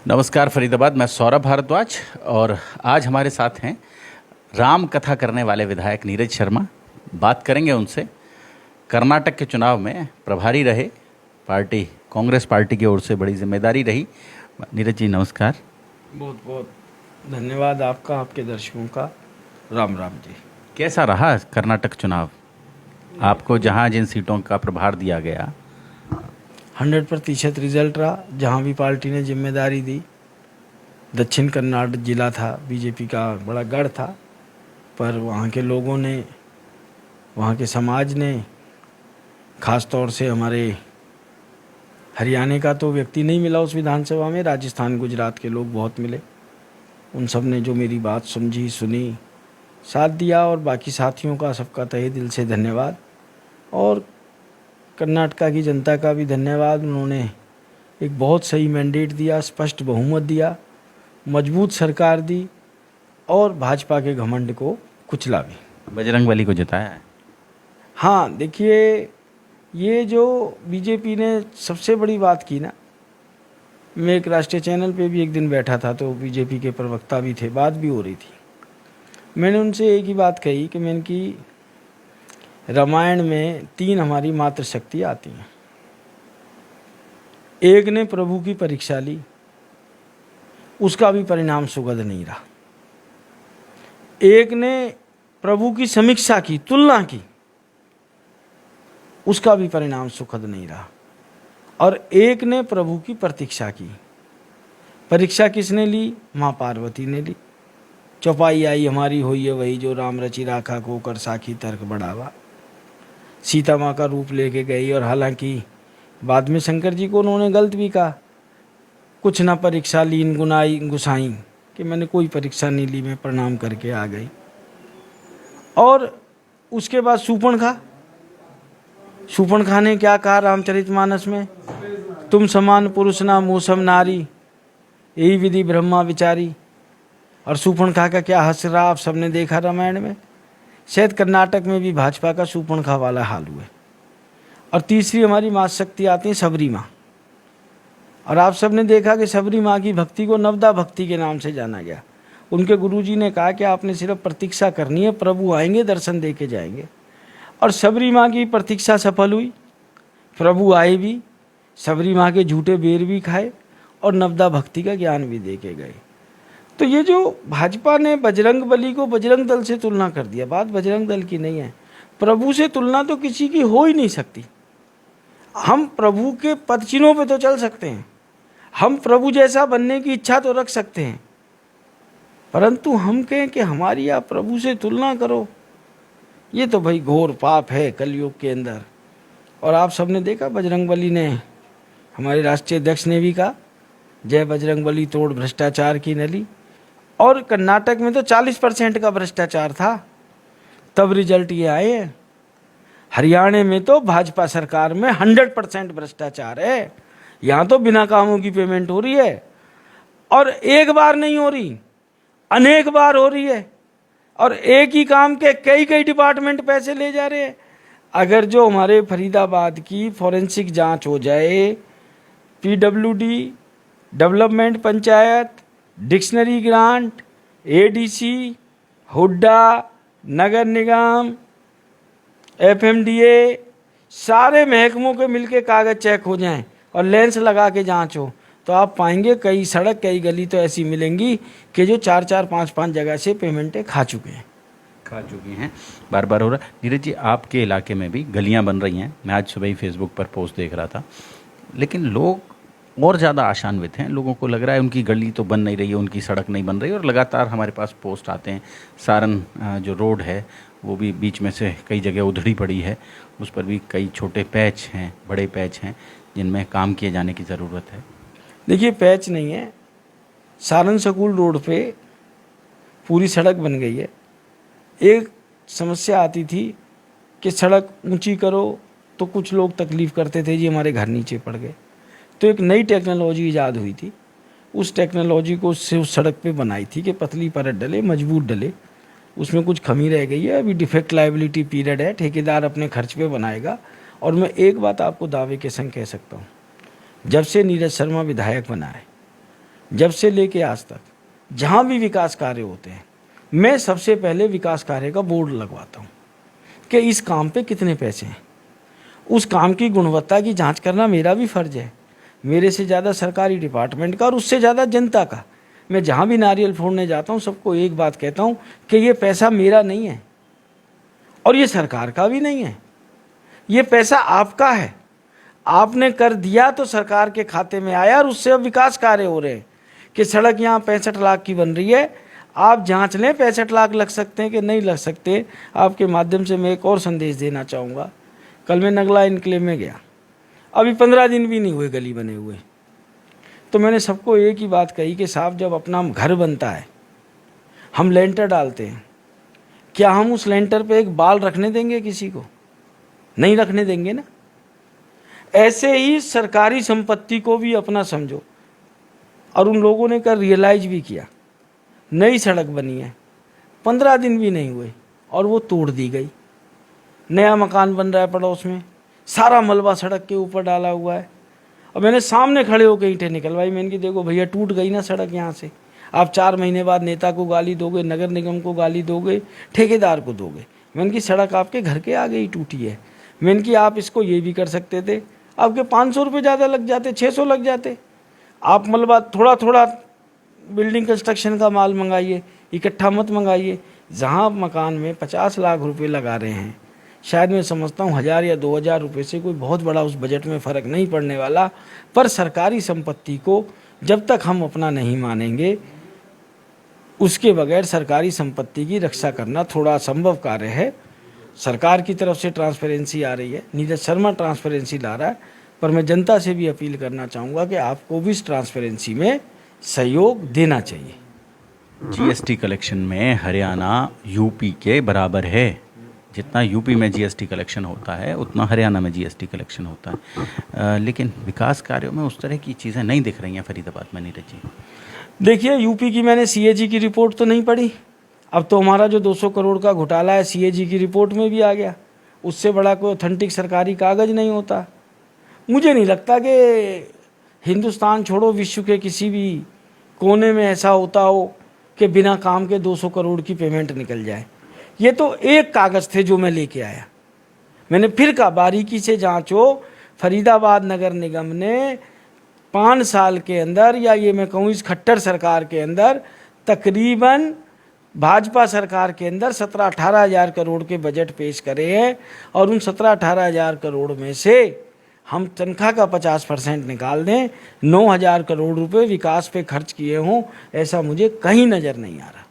नमस्कार फरीदाबाद, मैं सौरभ भारद्वाज और आज हमारे साथ हैं राम कथा करने वाले विधायक नीरज शर्मा। बात करेंगे उनसे। कर्नाटक के चुनाव में प्रभारी रहे, पार्टी कांग्रेस पार्टी की ओर से बड़ी जिम्मेदारी रही। नीरज जी नमस्कार। बहुत बहुत धन्यवाद आपका, आपके दर्शकों का। राम राम जी। कैसा रहा कर्नाटक चुनाव? आपको जहां जिन सीटों का प्रभार दिया गया 100% रिजल्ट रहा। जहाँ भी पार्टी ने जिम्मेदारी दी, दक्षिण कन्नाड़ जिला था, बीजेपी का बड़ा गढ़ था, पर वहाँ के लोगों ने, वहाँ के समाज ने, ख़ास तौर से हमारे हरियाणा का तो व्यक्ति नहीं मिला उस विधानसभा में, राजस्थान गुजरात के लोग बहुत मिले। उन सब ने जो मेरी बात समझी, सुनी, साथ दिया, और बाकी साथियों का सबका तहे दिल से धन्यवाद। और कर्नाटका की जनता का भी धन्यवाद। उन्होंने एक बहुत सही मैंडेट दिया, स्पष्ट बहुमत दिया, मजबूत सरकार दी और भाजपा के घमंड को कुचला भी। बजरंगबली को जिताया है। हाँ, देखिए, ये जो बीजेपी ने सबसे बड़ी बात की ना, मैं एक राष्ट्रीय चैनल पे भी एक दिन बैठा था, तो बीजेपी के प्रवक्ता भी थे, बात भी हो रही थी। मैंने उनसे एक ही बात कही कि मैंने की रामायण में 3 हमारी मातृशक्ति आती हैं। एक ने प्रभु की परीक्षा ली, उसका भी परिणाम सुखद नहीं रहा। एक ने प्रभु की समीक्षा की, तुलना की, उसका भी परिणाम सुखद नहीं रहा। और एक ने प्रभु की प्रतीक्षा की। परीक्षा किसने ली? माँ पार्वती ने ली। चौपाई आई हमारी हुई है वही, जो राम रचि राखा को कर साखी तर्क बढ़ावा। सीता माँ का रूप लेके गई, और हालांकि बाद में शंकर जी को उन्होंने गलत भी कहा, कुछ ना परीक्षा लीन गुनाई गुसाई, कि मैंने कोई परीक्षा नहीं ली, मैं प्रणाम करके आ गई। और उसके बाद शूर्पणखा ने क्या कहा रामचरितमानस में? तुम समान पुरुष ना मूसम नारी, यही विधि ब्रह्मा विचारी। और शूर्पणखा का क्या हंस रहा, आप सबने देखा रामायण में। शायद कर्नाटक में भी भाजपा का शूर्पणखा वाला हाल हुआ है। और तीसरी हमारी माँ शक्ति आती है सबरी माँ। और आप सबने देखा कि सबरी माँ की भक्ति को नवदा भक्ति के नाम से जाना गया। उनके गुरुजी ने कहा कि आपने सिर्फ प्रतीक्षा करनी है, प्रभु आएंगे, दर्शन दे के जाएंगे। और सबरी माँ की प्रतीक्षा सफल हुई, प्रभु आए भी, सबरी माँ के झूठे बेर भी खाए, और नवदा भक्ति का ज्ञान भी दे के गए। तो ये जो भाजपा ने बजरंगबली को बजरंग दल से तुलना कर दिया, बात बजरंग दल की नहीं है। प्रभु से तुलना तो किसी की हो ही नहीं सकती। हम प्रभु के पद चिन्हों पे तो चल सकते हैं, हम प्रभु जैसा बनने की इच्छा तो रख सकते हैं, परंतु हम कहें कि हमारी आप प्रभु से तुलना करो, ये तो भाई घोर पाप है कलयुग के अंदर। और आप सबने देखा बजरंगबली ने, हमारे राष्ट्रीय अध्यक्ष ने भी कहा, जय बजरंगबली तोड़ भ्रष्टाचार की नली। और कर्नाटक में तो 40% का भ्रष्टाचार था, तब रिजल्ट ये आए हैं। हरियाणा में तो भाजपा सरकार में 100% भ्रष्टाचार है। यहाँ तो बिना कामों की पेमेंट हो रही है, और एक बार नहीं हो रही, अनेक बार हो रही है, और एक ही काम के कई कई डिपार्टमेंट पैसे ले जा रहे हैं। अगर जो हमारे फरीदाबाद की फॉरेंसिक जांच हो जाए, PWD, development panchayat, dictionary grant, ADC, Hooda, नगर निगम, एफएमडीए, सारे महकमों के मिलके कागज चेक हो जाएं और लेंस लगा के जांच हो, तो आप पाएंगे कई सड़क, कई गली तो ऐसी मिलेंगी कि जो 4-4, 5-5 जगह से पेमेंटें खा चुकी हैं। बार बार हो रहा है। नीरज जी, आपके इलाके में भी गलियां बन रही हैं। मैं आज सुबह ही फेसबुक पर पोस्ट देख रहा था, लेकिन लोग और ज़्यादा आशान्वित हैं। लोगों को लग रहा है उनकी गली तो बन नहीं रही है, उनकी सड़क नहीं बन रही, और लगातार हमारे पास पोस्ट आते हैं। सारन जो रोड है वो भी बीच में से कई जगह उधड़ी पड़ी है, उस पर भी कई छोटे पैच हैं, बड़े पैच हैं, जिनमें काम किए जाने की ज़रूरत है। देखिए, पैच नहीं है, सारन स्कूल रोड पे पूरी सड़क बन गई है। एक समस्या आती थी कि सड़क ऊंची करो तो कुछ लोग तकलीफ़ करते थे, जी हमारे घर नीचे पड़ गए। तो एक नई टेक्नोलॉजी ईजाद हुई थी, उस टेक्नोलॉजी को उस सड़क पे बनाई थी कि पतली परत डले, मजबूत डले। उसमें कुछ कमी रह गई है, अभी डिफेक्ट लायबिलिटी पीरियड है, ठेकेदार अपने खर्च पे बनाएगा। और मैं एक बात आपको दावे के संग कह सकता हूँ, जब से नीरज शर्मा विधायक बना है, जब से लेके आज तक जहाँ भी विकास कार्य होते हैं, मैं सबसे पहले विकास कार्य का बोर्ड लगवाता हूँ कि इस काम पे कितने पैसे हैं। उस काम की गुणवत्ता की जांच करना मेरा भी फर्ज है, मेरे से ज़्यादा सरकारी डिपार्टमेंट का और उससे ज़्यादा जनता का। मैं जहाँ भी नारियल फोड़ने जाता हूँ सबको एक बात कहता हूँ कि ये पैसा मेरा नहीं है और ये सरकार का भी नहीं है, ये पैसा आपका है। आपने कर दिया तो सरकार के खाते में आया और उससे अब विकास कार्य हो रहे हैं कि सड़क यहाँ 65 लाख की बन रही है, आप जांच लें 65 लाख लग सकते हैं कि नहीं लग सकते। आपके माध्यम से मैं एक और संदेश देना चाहूँगा। कल मैं नगला इनक्लेव में गया, अभी 15 दिन भी नहीं हुए गली बने हुए, तो मैंने सबको एक ही बात कही कि साहब जब अपना घर बनता है, हम लेंटर डालते हैं, क्या हम उस लेंटर पे एक बाल रखने देंगे किसी को? नहीं रखने देंगे ना। ऐसे ही सरकारी संपत्ति को भी अपना समझो। और उन लोगों ने कल रियलाइज भी किया, नई सड़क बनी है, 15 दिन भी नहीं हुए और वो तोड़ दी गई। नया मकान बन रहा है पड़ोस में, सारा मलबा सड़क के ऊपर डाला हुआ है। और मैंने सामने खड़े होकर ईंटें निकलवाई। मैंने कि देखो भैया, टूट गई ना सड़क यहाँ से, आप 4 महीने बाद नेता को गाली दोगे, नगर निगम को गाली दोगे, ठेकेदार को दोगे। मैंने कि सड़क आपके घर के आगे ही टूटी है। मैंने कि आप इसको ये भी कर सकते थे, आपके 500 रुपये ज़्यादा लग जाते, 600 लग जाते। आप मलबा थोड़ा थोड़ा बिल्डिंग कंस्ट्रक्शन का माल मंगाइए, इकट्ठा मत मंगाइए। जहाँ आप मकान में 50 लाख रुपए लगा रहे हैं, शायद मैं समझता हूँ 1000 या 2000 रुपये से कोई बहुत बड़ा उस बजट में फ़र्क नहीं पड़ने वाला। पर सरकारी संपत्ति को जब तक हम अपना नहीं मानेंगे, उसके बगैर सरकारी संपत्ति की रक्षा करना थोड़ा असंभव कार्य है। सरकार की तरफ से ट्रांसपेरेंसी आ रही है, नीरज शर्मा ट्रांसपेरेंसी ला रहा है, पर मैं जनता से भी अपील करना चाहूँगा कि आपको भी इस ट्रांसपेरेंसी में सहयोग देना चाहिए। जीएसटी कलेक्शन में हरियाणा यूपी के बराबर है। जितना यूपी में जीएसटी कलेक्शन होता है उतना हरियाणा में जीएसटी कलेक्शन होता है। लेकिन विकास कार्यों में उस तरह की चीज़ें नहीं दिख रही हैं फरीदाबाद में, नीरज जी। देखिए, यूपी की मैंने सीएजी की रिपोर्ट तो नहीं पढ़ी। अब तो हमारा जो 200 करोड़ का घोटाला है सीएजी की रिपोर्ट में भी आ गया। उससे बड़ा कोई ऑथेंटिक सरकारी कागज़ नहीं होता। मुझे नहीं लगता कि हिंदुस्तान छोड़ो विश्व के किसी भी कोने में ऐसा होता हो कि बिना काम के 200 करोड़ की पेमेंट निकल जाए। ये तो एक कागज़ थे जो मैं लेके आया। मैंने फिर कहा बारीकी से जांचो। फरीदाबाद नगर निगम ने 5 साल के अंदर, या ये मैं कहूँ इस खट्टर सरकार के अंदर, तकरीबन भाजपा सरकार के अंदर 17-18 हज़ार करोड़ के बजट पेश करे हैं। और उन 17-18 हज़ार करोड़ में से हम तनख्वाह का 50% निकाल दें, 9,000 करोड़ रुपए विकास पे खर्च किए हों, ऐसा मुझे कहीं नज़र नहीं आ रहा।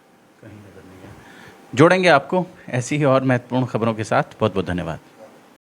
जोड़ेंगे आपको ऐसी ही और महत्वपूर्ण खबरों के साथ। बहुत बहुत धन्यवाद।